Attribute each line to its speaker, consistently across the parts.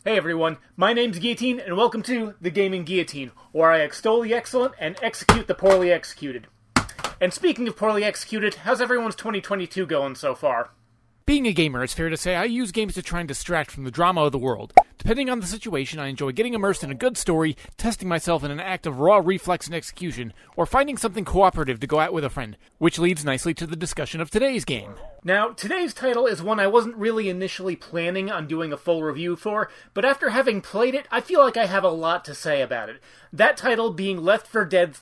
Speaker 1: Hey everyone, my name's Gheeotine, and welcome to The Gaming Guillotine, where I extol the excellent and execute the poorly executed. And speaking of poorly executed, how's everyone's 2022 going so far?
Speaker 2: Being a gamer, it's fair to say I use games to try and distract from the drama of the world. Depending on the situation, I enjoy getting immersed in a good story, testing myself in an act of raw reflex and execution, or finding something cooperative to go at with a friend, which leads nicely to the discussion of today's game.
Speaker 1: Now, today's title is one I wasn't really initially planning on doing a full review for, but after having played it, I feel like I have a lot to say about it. That title being Left 4 Dead,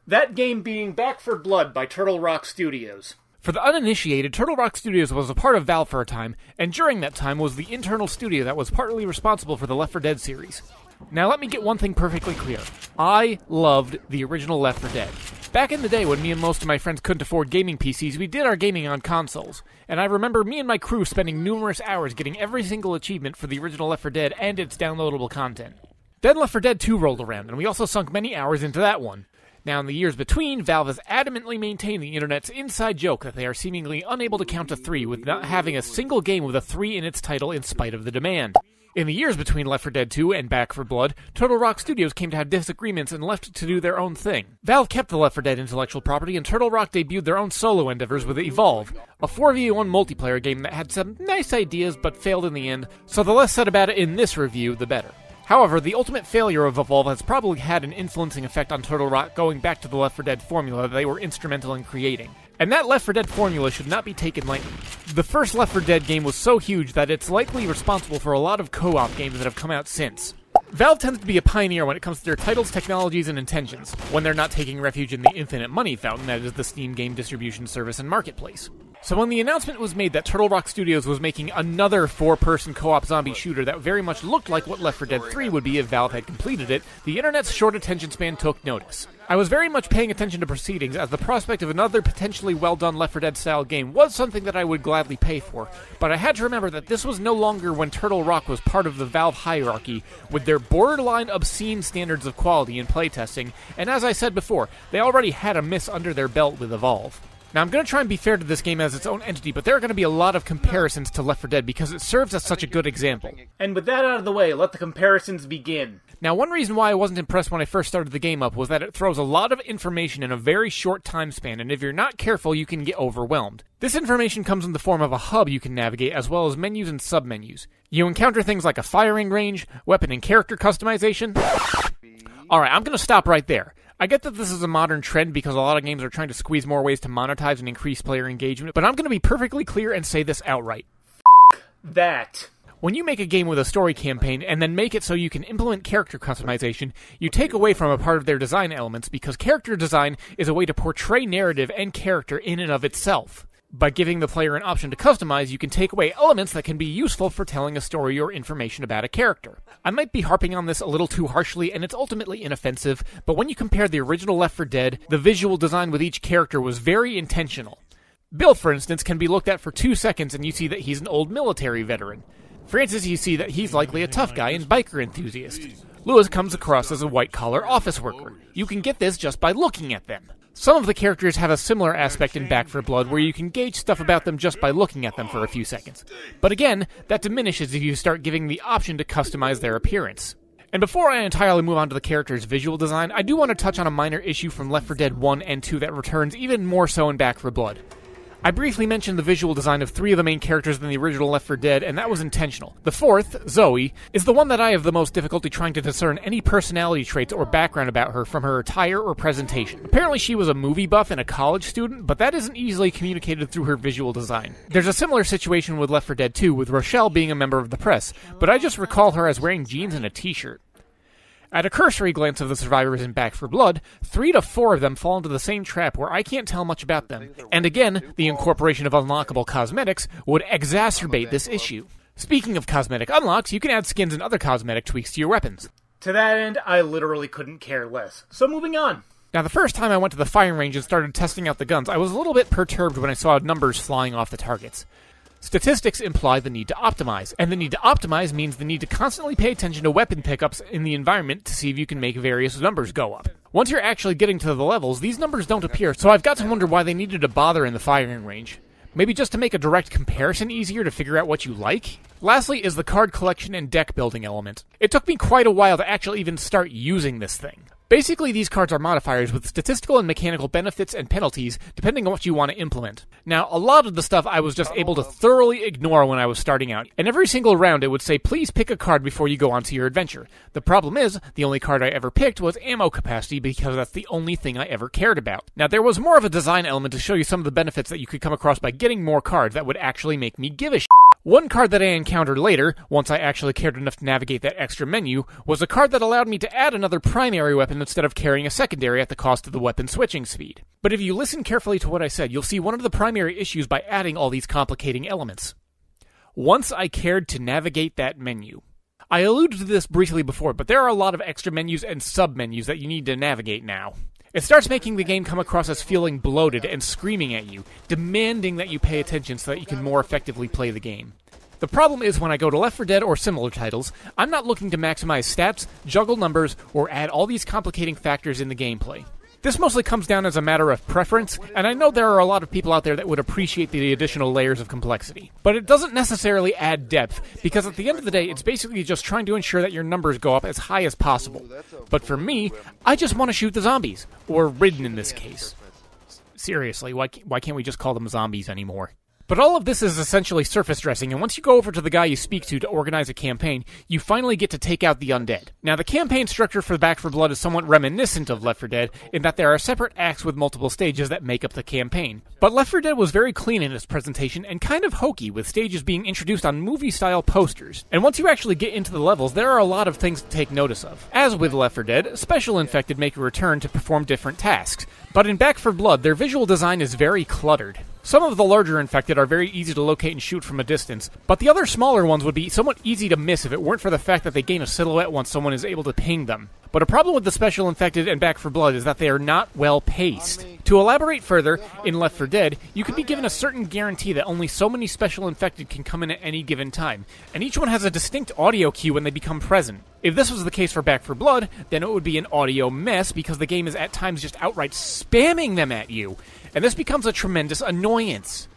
Speaker 1: that game being Back 4 Blood by Turtle Rock Studios.
Speaker 2: For the uninitiated, Turtle Rock Studios was a part of Valve for a time, and during that time was the internal studio that was partly responsible for the Left 4 Dead series. Now let me get one thing perfectly clear. I loved the original Left 4 Dead. Back in the day when me and most of my friends couldn't afford gaming PCs, we did our gaming on consoles. And I remember me and my crew spending numerous hours getting every single achievement for the original Left 4 Dead and its downloadable content. Then Left 4 Dead 2 rolled around, and we also sunk many hours into that one. Now, in the years between, Valve has adamantly maintained the internet's inside joke that they are seemingly unable to count to 3 with not having a single game with a 3 in its title in spite of the demand. In the years between Left 4 Dead 2 and Back 4 Blood, Turtle Rock Studios came to have disagreements and left to do their own thing. Valve kept the Left 4 Dead intellectual property, and Turtle Rock debuted their own solo endeavors with Evolve, a 4v1 multiplayer game that had some nice ideas but failed in the end, so the less said about it in this review, the better. However, the ultimate failure of Evolve has probably had an influencing effect on Turtle Rock going back to the Left 4 Dead formula that they were instrumental in creating. And that Left 4 Dead formula should not be taken lightly. The first Left 4 Dead game was so huge that it's likely responsible for a lot of co-op games that have come out since. Valve tends to be a pioneer when it comes to their titles, technologies, and intentions, when they're not taking refuge in the infinite money fountain that is the Steam game distribution service and marketplace. So when the announcement was made that Turtle Rock Studios was making another 4-person co-op zombie shooter that very much looked like what Left 4 Dead 3 would be if Valve had completed it, the internet's short attention span took notice. I was very much paying attention to proceedings, as the prospect of another potentially well-done Left 4 Dead style game was something that I would gladly pay for, but I had to remember that this was no longer when Turtle Rock was part of the Valve hierarchy, with their borderline obscene standards of quality in playtesting, and as I said before, they already had a miss under their belt with Evolve. Now, I'm going to try and be fair to this game as its own entity, but there are going to be a lot of comparisons to Left 4 Dead because it serves as such a good example.
Speaker 1: And with that out of the way, let the comparisons begin.
Speaker 2: Now, one reason why I wasn't impressed when I first started the game up was that it throws a lot of information in a very short time span, and if you're not careful, you can get overwhelmed. This information comes in the form of a hub you can navigate, as well as menus and submenus. You encounter things like a firing range, weapon and character customization. Alright, I'm going to stop right there. I get that this is a modern trend because a lot of games are trying to squeeze more ways to monetize and increase player engagement, but I'm going to be perfectly clear and say this outright.
Speaker 1: That.
Speaker 2: When you make a game with a story campaign and then make it so you can implement character customization, you take away from a part of their design elements because character design is a way to portray narrative and character in and of itself. By giving the player an option to customize, you can take away elements that can be useful for telling a story or information about a character. I might be harping on this a little too harshly, and it's ultimately inoffensive, but when you compare the original Left 4 Dead, the visual design with each character was very intentional. Bill, for instance, can be looked at for 2 seconds and you see that he's an old military veteran. Francis, you see that he's likely a tough guy and biker enthusiast. Lewis comes across as a white-collar office worker. You can get this just by looking at them. Some of the characters have a similar aspect in Back 4 Blood where you can gauge stuff about them just by looking at them for a few seconds. But again, that diminishes if you start giving the option to customize their appearance. And before I entirely move on to the character's visual design, I do want to touch on a minor issue from Left 4 Dead 1 and 2 that returns even more so in Back 4 Blood. I briefly mentioned the visual design of 3 of the main characters in the original Left 4 Dead, and that was intentional. The 4th, Zoe, is the one that I have the most difficulty trying to discern any personality traits or background about her from her attire or presentation. Apparently she was a movie buff and a college student, but that isn't easily communicated through her visual design. There's a similar situation with Left 4 Dead 2, with Rochelle being a member of the press, but I just recall her as wearing jeans and a t-shirt. At a cursory glance of the survivors in Back 4 Blood, 3 to 4 of them fall into the same trap where I can't tell much about them. And again, the incorporation of unlockable cosmetics would exacerbate this issue. Speaking of cosmetic unlocks, you can add skins and other cosmetic tweaks to your weapons.
Speaker 1: To that end, I literally couldn't care less. So moving on.
Speaker 2: Now, the first time I went to the firing range and started testing out the guns, I was a little bit perturbed when I saw numbers flying off the targets. Statistics imply the need to optimize, and the need to optimize means the need to constantly pay attention to weapon pickups in the environment to see if you can make various numbers go up. Once you're actually getting to the levels, these numbers don't appear, so I've got to wonder why they needed to bother in the firing range. Maybe just to make a direct comparison easier to figure out what you like? Lastly is the card collection and deck building element. It took me quite a while to actually even start using this thing. Basically, these cards are modifiers with statistical and mechanical benefits and penalties, depending on what you want to implement. Now, a lot of the stuff I was just able to thoroughly ignore when I was starting out, and every single round it would say, please pick a card before you go onto your adventure. The problem is, the only card I ever picked was ammo capacity because that's the only thing I ever cared about. Now, there was more of a design element to show you some of the benefits that you could come across by getting more cards that would actually make me give a shit. One card that I encountered later, once I actually cared enough to navigate that extra menu, was a card that allowed me to add another primary weapon instead of carrying a secondary at the cost of the weapon switching speed. But if you listen carefully to what I said, you'll see one of the primary issues by adding all these complicating elements. Once I cared to navigate that menu. I alluded to this briefly before, but there are a lot of extra menus and sub-menus that you need to navigate now. It starts making the game come across as feeling bloated and screaming at you, demanding that you pay attention so that you can more effectively play the game. The problem is when I go to Left 4 Dead or similar titles, I'm not looking to maximize stats, juggle numbers, or add all these complicating factors in the gameplay. This mostly comes down as a matter of preference, and I know there are a lot of people out there that would appreciate the additional layers of complexity. But it doesn't necessarily add depth, because at the end of the day, it's basically just trying to ensure that your numbers go up as high as possible. But for me, I just want to shoot the zombies, or ridden in this case. Seriously, why can't we just call them zombies anymore? But all of this is essentially surface dressing, and once you go over to the guy you speak to organize a campaign, you finally get to take out the undead. Now, the campaign structure for Back 4 Blood is somewhat reminiscent of Left 4 Dead, in that there are separate acts with multiple stages that make up the campaign. But Left 4 Dead was very clean in its presentation, and kind of hokey, with stages being introduced on movie-style posters. And once you actually get into the levels, there are a lot of things to take notice of. As with Left 4 Dead, special infected make a return to perform different tasks. But in Back 4 Blood, their visual design is very cluttered. Some of the larger infected are very easy to locate and shoot from a distance, but the other smaller ones would be somewhat easy to miss if it weren't for the fact that they gain a silhouette once someone is able to ping them. But a problem with the special infected and Back 4 Blood is that they are not well paced. To elaborate further, in Left 4 Dead, you can be given a certain guarantee that only so many special infected can come in at any given time, and each one has a distinct audio cue when they become present. If this was the case for Back 4 Blood, then it would be an audio mess because the game is at times just outright spamming them at you, and this becomes a tremendous annoyance.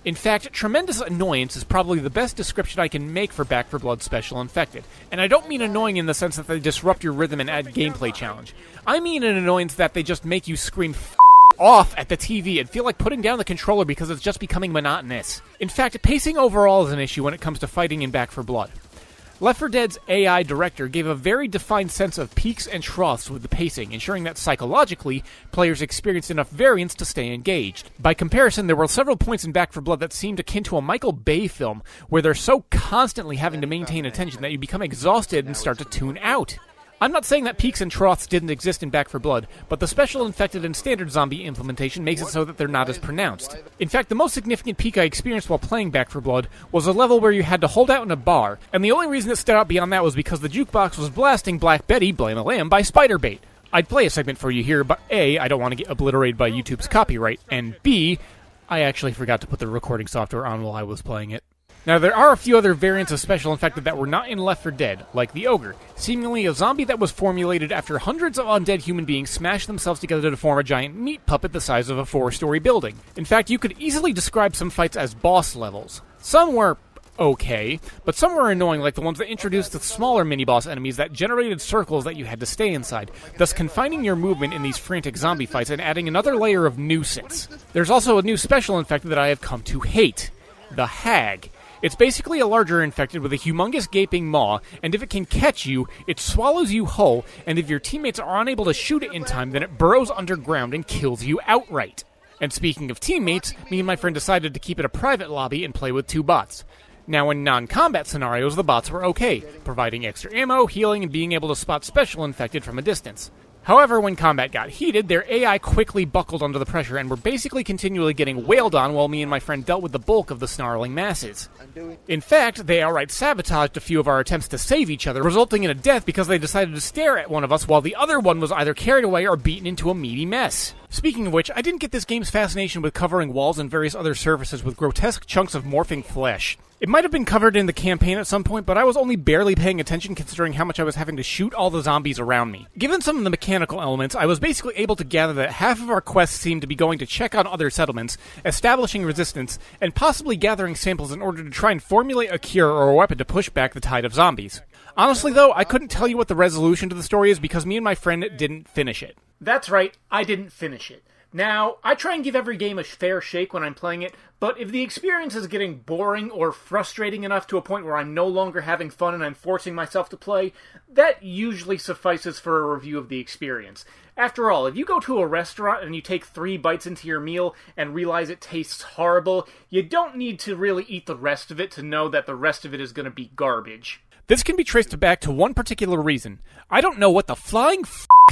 Speaker 2: In fact, tremendous annoyance is probably the best description I can make for Back 4 Blood Special Infected. And I don't mean annoying in the sense that they disrupt your rhythm and add gameplay challenge. I mean an annoyance that they just make you scream off at the TV and feel like putting down the controller because it's just becoming monotonous. In fact, pacing overall is an issue when it comes to fighting in Back 4 Blood. Left 4 Dead's AI director gave a very defined sense of peaks and troughs with the pacing, ensuring that psychologically, players experienced enough variance to stay engaged. By comparison, there were several points in Back 4 Blood that seemed akin to a Michael Bay film, where they're so constantly having to maintain attention that you become exhausted and start to tune out. I'm not saying that peaks and troughs didn't exist in Back 4 Blood, but the special infected and standard zombie implementation makes it so that they're not as pronounced. In fact, the most significant peak I experienced while playing Back 4 Blood was a level where you had to hold out in a bar, and the only reason it stood out beyond that was because the jukebox was blasting Black Betty, Blame a Lamb, by Spiderbait. I'd play a segment for you here, but A, I don't want to get obliterated by YouTube's copyright, and B, I actually forgot to put the recording software on while I was playing it. Now, there are a few other variants of Special Infected that were not in Left 4 Dead, like the Ogre, seemingly a zombie that was formulated after hundreds of undead human beings smashed themselves together to form a giant meat puppet the size of a 4-story building. In fact, you could easily describe some fights as boss levels. Some were okay, but some were annoying, like the ones that introduced the smaller mini-boss enemies that generated circles that you had to stay inside, thus confining your movement in these frantic zombie fights and adding another layer of nuisance. There's also a new Special Infected that I have come to hate, the Hag. It's basically a larger infected with a humongous gaping maw, and if it can catch you, it swallows you whole, and if your teammates are unable to shoot it in time, then it burrows underground and kills you outright. And speaking of teammates, me and my friend decided to keep it a private lobby and play with 2 bots. Now, in non-combat scenarios, the bots were okay, providing extra ammo, healing, and being able to spot special infected from a distance. However, when combat got heated, their AI quickly buckled under the pressure and were basically continually getting wailed on while me and my friend dealt with the bulk of the snarling masses. In fact, they outright sabotaged a few of our attempts to save each other, resulting in a death because they decided to stare at one of us while the other one was either carried away or beaten into a meaty mess. Speaking of which, I didn't get this game's fascination with covering walls and various other surfaces with grotesque chunks of morphing flesh. It might have been covered in the campaign at some point, but I was only barely paying attention considering how much I was having to shoot all the zombies around me. Given some of the mechanical elements, I was basically able to gather that half of our quests seemed to be going to check on other settlements, establishing resistance, and possibly gathering samples in order to try and formulate a cure or a weapon to push back the tide of zombies. Honestly though, I couldn't tell you what the resolution to the story is because me and my friend didn't finish it.
Speaker 1: That's right, I didn't finish it. Now, I try and give every game a fair shake when I'm playing it, but if the experience is getting boring or frustrating enough to a point where I'm no longer having fun and I'm forcing myself to play, that usually suffices for a review of the experience. After all, if you go to a restaurant and you take 3 bites into your meal and realize it tastes horrible, you don't need to really eat the rest of it to know that the rest of it is going to be garbage.
Speaker 2: This can be traced back to one particular reason. I don't know what the flying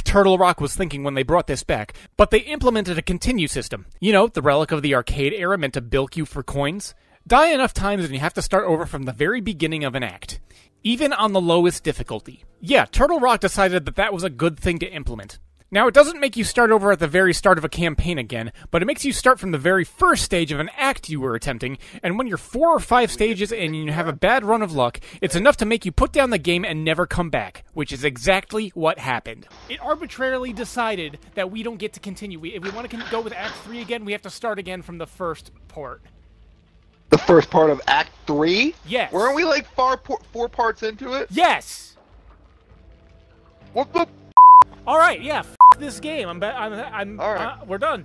Speaker 2: Turtle Rock was thinking when they brought this back, but they implemented a continue system. You know, the relic of the arcade era meant to bilk you for coins. Die enough times and you have to start over from the very beginning of an act. Even on the lowest difficulty. Yeah, Turtle Rock decided that that was a good thing to implement. Now, it doesn't make you start over at the very start of a campaign again, but it makes you start from the very first stage of an act you were attempting, and when you're 4 or 5 stages and you have a bad run of luck, it's enough to make you put down the game and never come back, which is exactly what happened. It arbitrarily decided that we don't get to continue. If we want to go with Act 3 again, we have to start again from the first part.
Speaker 3: The first part of Act 3?
Speaker 2: Yes.
Speaker 3: Weren't we like 4 parts into it?
Speaker 2: Yes!
Speaker 3: What the?
Speaker 2: Alright, yeah, this game. All right.
Speaker 1: We're done.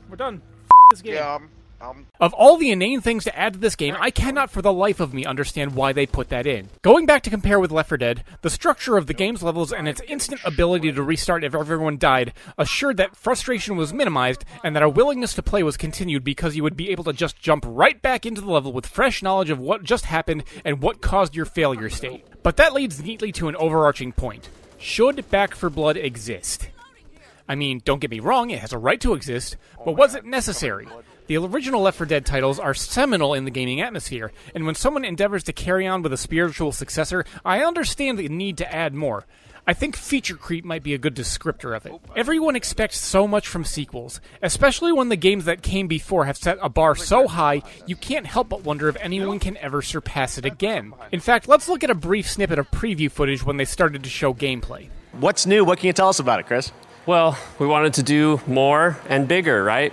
Speaker 2: This game.
Speaker 3: Yeah,
Speaker 2: Of all the inane things to add to this game, I cannot for the life of me understand why they put that in. Going back to compare with Left 4 Dead, the structure of the game's levels and its instant ability to restart if everyone died assured that frustration was minimized and that a willingness to play was continued because you would be able to just jump right back into the level with fresh knowledge of what just happened and what caused your failure state. But that leads neatly to an overarching point. Should Back 4 Blood exist? I mean, don't get me wrong, it has a right to exist, but was it necessary? The original Left 4 Dead titles are seminal in the gaming atmosphere, and when someone endeavors to carry on with a spiritual successor, I understand the need to add more. I think feature creep might be a good descriptor of it. Everyone expects so much from sequels, especially when the games that came before have set a bar so high, you can't help but wonder if anyone can ever surpass it again. In fact, let's look at a brief snippet of preview footage when they started to show gameplay.
Speaker 4: What's new? What can you tell us about it, Chris? Well, we wanted to do more and bigger, right?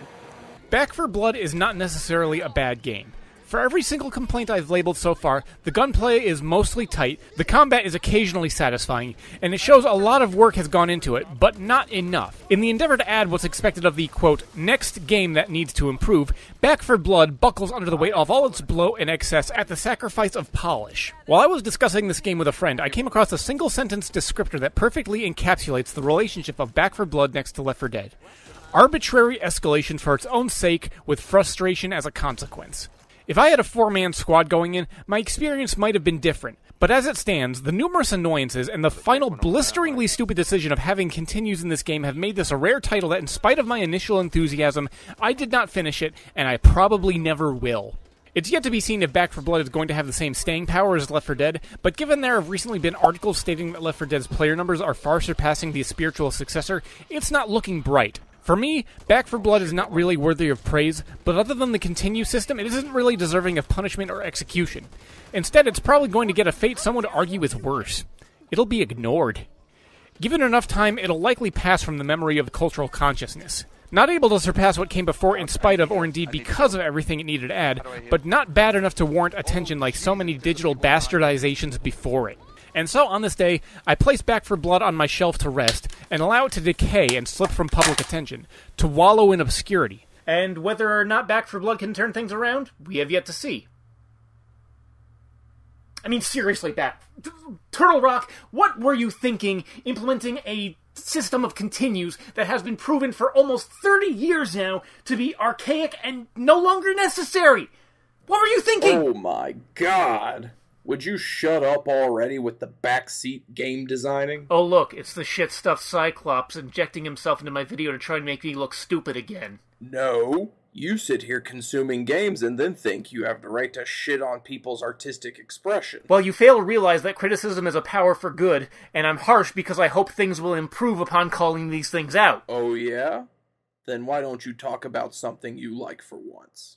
Speaker 2: Back 4 Blood is not necessarily a bad game. For every single complaint I've labeled so far, the gunplay is mostly tight, the combat is occasionally satisfying, and it shows a lot of work has gone into it, but not enough. In the endeavor to add what's expected of the, quote, next game that needs to improve, Back 4 Blood buckles under the weight of all its bloat and excess at the sacrifice of polish. While I was discussing this game with a friend, I came across a single-sentence descriptor that perfectly encapsulates the relationship of Back 4 Blood next to Left 4 Dead. Arbitrary escalation for its own sake, with frustration as a consequence. If I had a 4-man squad going in, my experience might have been different, but as it stands, the numerous annoyances and the final blisteringly stupid decision of having continues in this game have made this a rare title that, in spite of my initial enthusiasm, I did not finish it, and I probably never will. It's yet to be seen if Back 4 Blood is going to have the same staying power as Left 4 Dead, but given there have recently been articles stating that Left 4 Dead's player numbers are far surpassing the spiritual successor, it's not looking bright. For me, Back 4 Blood is not really worthy of praise, but other than the continue system, it isn't really deserving of punishment or execution. Instead, it's probably going to get a fate some would argue is worse. It'll be ignored. Given enough time, it'll likely pass from the memory of cultural consciousness. Not able to surpass what came before in spite of, or indeed because of everything it needed to add, but not bad enough to warrant attention like so many digital bastardizations before it. And so, on this day, I place Back 4 Blood on my shelf to rest, and allow it to decay and slip from public attention, to wallow in obscurity.
Speaker 1: And whether or not Back 4 Blood can turn things around, we have yet to see. I mean, seriously, Turtle Rock, what were you thinking implementing a system of continues that has been proven for almost 30 years now to be archaic and no longer necessary? What were you thinking?
Speaker 5: Oh my god. Would you shut up already with the backseat game designing?
Speaker 1: Oh look, it's the shit-stuffed Cyclops injecting himself into my video to try and make me look stupid again.
Speaker 5: No. You sit here consuming games and then think you have the right to shit on people's artistic expression.
Speaker 1: Well, you fail to realize that criticism is a power for good, and I'm harsh because I hope things will improve upon calling these things out.
Speaker 5: Oh yeah? Then why don't you talk about something you like for once?